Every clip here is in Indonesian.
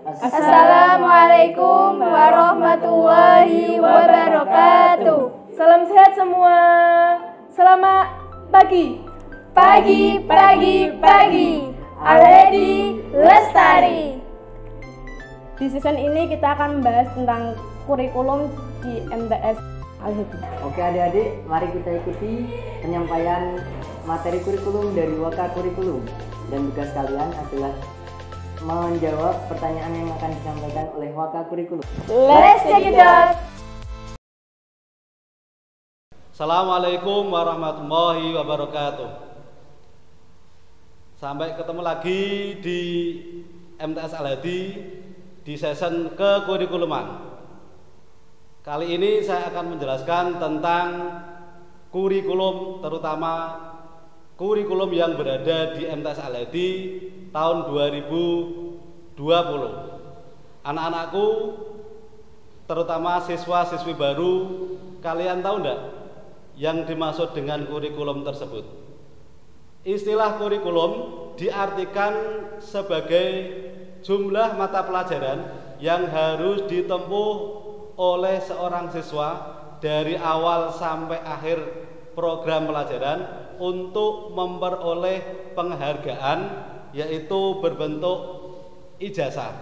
Assalamualaikum warahmatullahi wabarakatuh. Salam sehat semua. Selamat pagi. Pagi. Aledi Lestari. Di season ini kita akan membahas tentang kurikulum di MTS Al-Hadi. Oke adik-adik, mari kita ikuti penyampaian materi kurikulum dari Waka Kurikulum. Dan tugas kalian adalah menjawab pertanyaan yang akan disampaikan oleh Waka Kurikulum. Let's check it out. Assalamualaikum warahmatullahi wabarakatuh. Sampai ketemu lagi di MTS Al-Hadi di season kekurikuluman. Kali ini saya akan menjelaskan tentang kurikulum, terutama kurikulum yang berada di MTS Al-Hadi tahun 2020. Anak-anakku, terutama siswa-siswi baru, kalian tahu enggak yang dimaksud dengan kurikulum tersebut? Istilah kurikulum diartikan sebagai jumlah mata pelajaran yang harus ditempuh oleh seorang siswa dari awal sampai akhir program pelajaran untuk memperoleh penghargaan, yaitu berbentuk ijazah.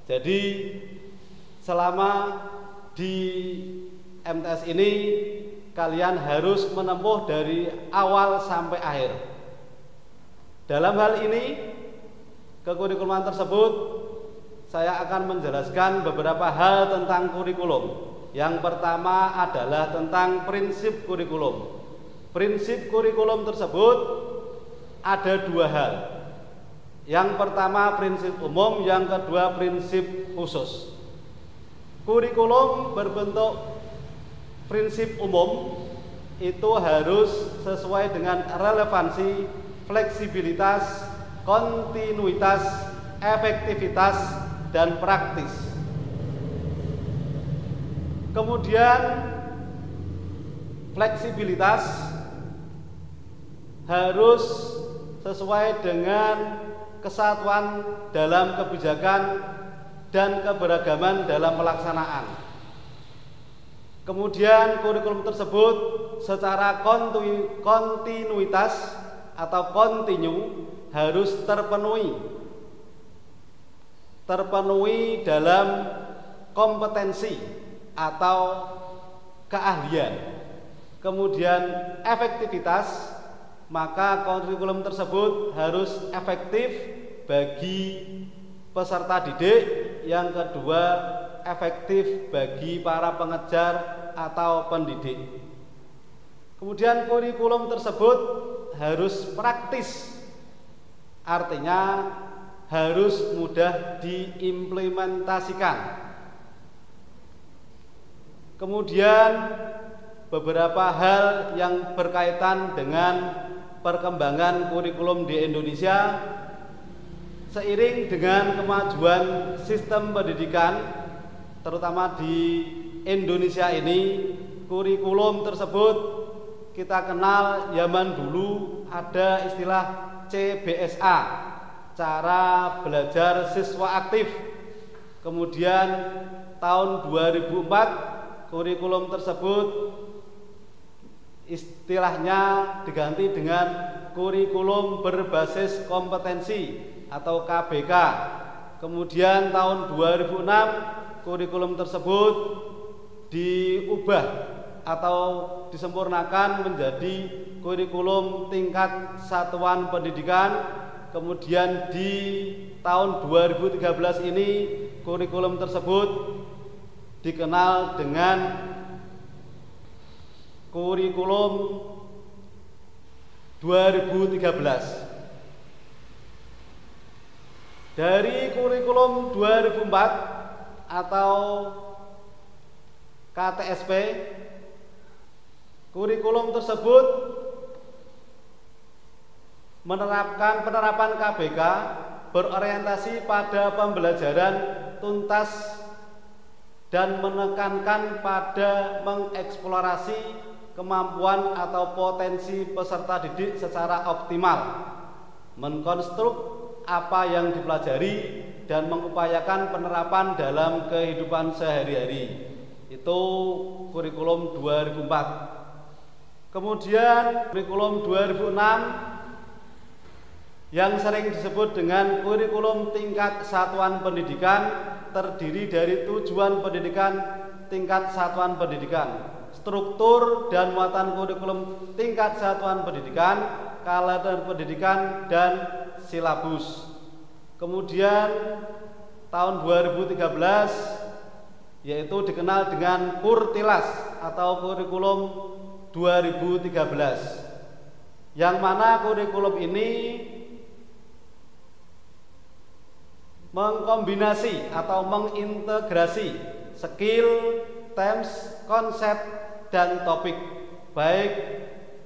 Jadi selama di MTS ini kalian harus menempuh dari awal sampai akhir. Dalam hal ini, kekurikuluman tersebut saya akan menjelaskan beberapa hal tentang kurikulum. Yang pertama adalah tentang prinsip kurikulum. Prinsip kurikulum tersebut ada dua hal. Yang pertama prinsip umum, yang kedua prinsip khusus. Kurikulum berbentuk prinsip umum itu harus sesuai dengan relevansi, fleksibilitas, kontinuitas, efektivitas, dan praktis. Kemudian fleksibilitas harus sesuai dengan kesatuan dalam kebijakan dan keberagaman dalam pelaksanaan. Kemudian kurikulum tersebut secara kontinuitas atau kontinu harus terpenuhi dalam kompetensi atau keahlian. Kemudian efektivitas, maka kurikulum tersebut harus efektif bagi peserta didik. Yang kedua, efektif bagi para pengejar atau pendidik. Kemudian kurikulum tersebut harus praktis, artinya harus mudah diimplementasikan. Kemudian beberapa hal yang berkaitan dengan perkembangan kurikulum di Indonesia. Seiring dengan kemajuan sistem pendidikan, terutama di Indonesia ini, kurikulum tersebut kita kenal zaman dulu ada istilah CBSA, cara belajar siswa aktif. Kemudian tahun 2004 kurikulum tersebut istilahnya diganti dengan kurikulum berbasis kompetensi atau KBK. Kemudian tahun 2006 kurikulum tersebut diubah atau disempurnakan menjadi kurikulum tingkat satuan pendidikan. Kemudian di tahun 2013 ini kurikulum tersebut dikenal dengan kurikulum 2013. Dari kurikulum 2004 atau KTSP, kurikulum tersebut menerapkan penerapan KBK berorientasi pada pembelajaran tuntas dan menekankan pada mengeksplorasi kemampuan atau potensi peserta didik secara optimal, mengkonstruk apa yang dipelajari dan mengupayakan penerapan dalam kehidupan sehari-hari. Itu kurikulum 2004. Kemudian kurikulum 2006 yang sering disebut dengan kurikulum tingkat satuan pendidikan, terdiri dari tujuan pendidikan tingkat satuan pendidikan, struktur dan muatan kurikulum tingkat satuan pendidikan, kalender pendidikan, dan silabus. Kemudian tahun 2013 yaitu dikenal dengan Kurtilas atau kurikulum 2013, yang mana kurikulum ini mengkombinasi atau mengintegrasi skill, terms, konsep, dan topik, baik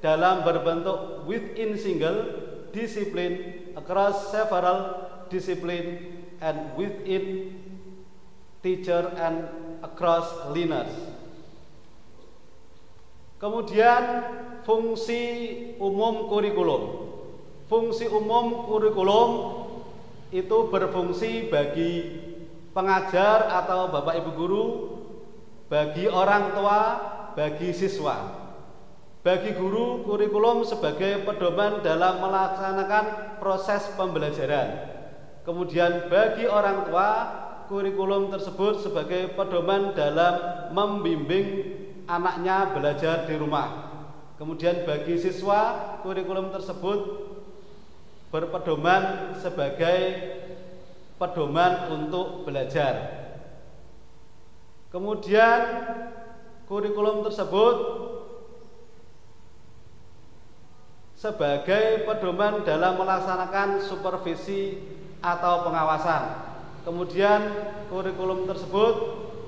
dalam berbentuk within single discipline, across several discipline, and within teacher and across learners. Kemudian fungsi umum kurikulum. Fungsi umum kurikulum itu berfungsi bagi pengajar atau bapak ibu guru, bagi orang tua, bagi siswa. Bagi guru, kurikulum sebagai pedoman dalam melaksanakan proses pembelajaran. Kemudian bagi orang tua, kurikulum tersebut sebagai pedoman dalam membimbing anaknya belajar di rumah. Kemudian bagi siswa, kurikulum tersebut berpedoman sebagai pedoman untuk belajar. Kemudian kurikulum tersebut sebagai pedoman dalam melaksanakan supervisi atau pengawasan. Kemudian kurikulum tersebut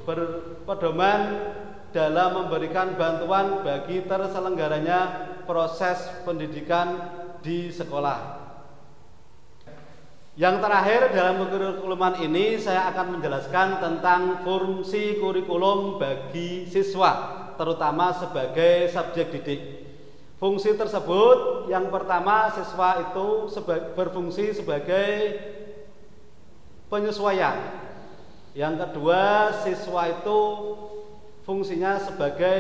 berpedoman dalam memberikan bantuan bagi terselenggaranya proses pendidikan di sekolah. Yang terakhir dalam kurikuluman ini saya akan menjelaskan tentang fungsi kurikulum bagi siswa, terutama sebagai subjek didik. Fungsi tersebut yang pertama, siswa itu berfungsi sebagai penyesuaian. Yang kedua, siswa itu fungsinya sebagai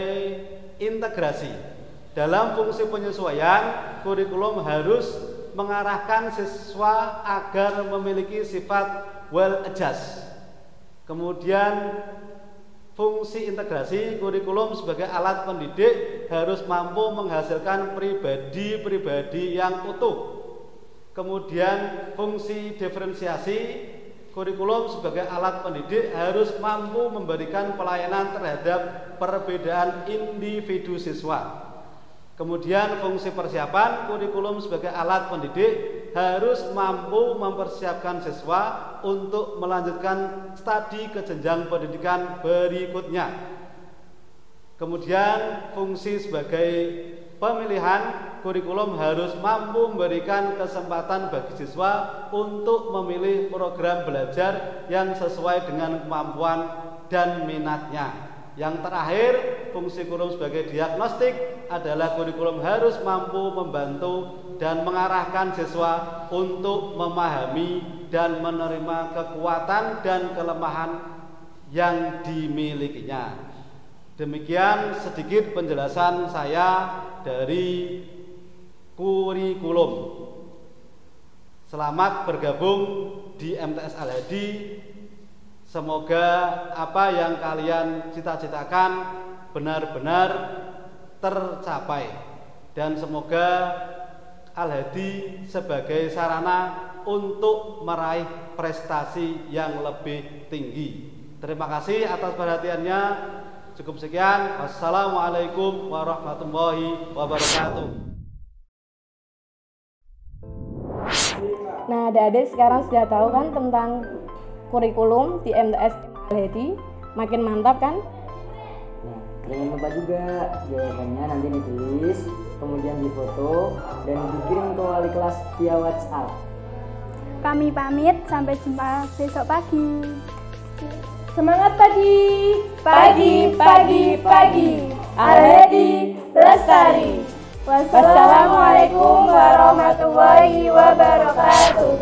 integrasi. Dalam fungsi penyesuaian, kurikulum harus mengarahkan siswa agar memiliki sifat well adjust. Kemudian fungsi integrasi, kurikulum sebagai alat pendidik harus mampu menghasilkan pribadi-pribadi yang utuh. Kemudian fungsi diferensiasi, kurikulum sebagai alat pendidik harus mampu memberikan pelayanan terhadap perbedaan individu siswa. Kemudian fungsi persiapan, kurikulum sebagai alat pendidik harus mampu mempersiapkan siswa untuk melanjutkan studi ke jenjang pendidikan berikutnya. Kemudian fungsi sebagai pemilihan, kurikulum harus mampu memberikan kesempatan bagi siswa untuk memilih program belajar yang sesuai dengan kemampuan dan minatnya. Yang terakhir, fungsi kurikulum sebagai diagnostik adalah kurikulum harus mampu membantu dan mengarahkan siswa untuk memahami dan menerima kekuatan dan kelemahan yang dimilikinya. Demikian sedikit penjelasan saya dari kurikulum. Selamat bergabung di MTS Al-Hadi. Semoga apa yang kalian cita-citakan benar-benar tercapai, dan semoga Al-Hadi sebagai sarana untuk meraih prestasi yang lebih tinggi. Terima kasih atas perhatiannya. Cukup sekian. Wassalamualaikum warahmatullahi wabarakatuh. Nah, adik-adik sekarang sudah tahu kan tentang kurikulum di MTS Al-Hadi. Makin mantap kan? Nah, jangan lupa juga jawabannya nanti ditulis, kemudian difoto dan dikirim ke wali kelas via WhatsApp. Kami pamit, sampai jumpa besok pagi. Semangat pagi! Pagi, pagi, pagi. Al-Hadi lestari. Wassalamualaikum warahmatullahi wabarakatuh.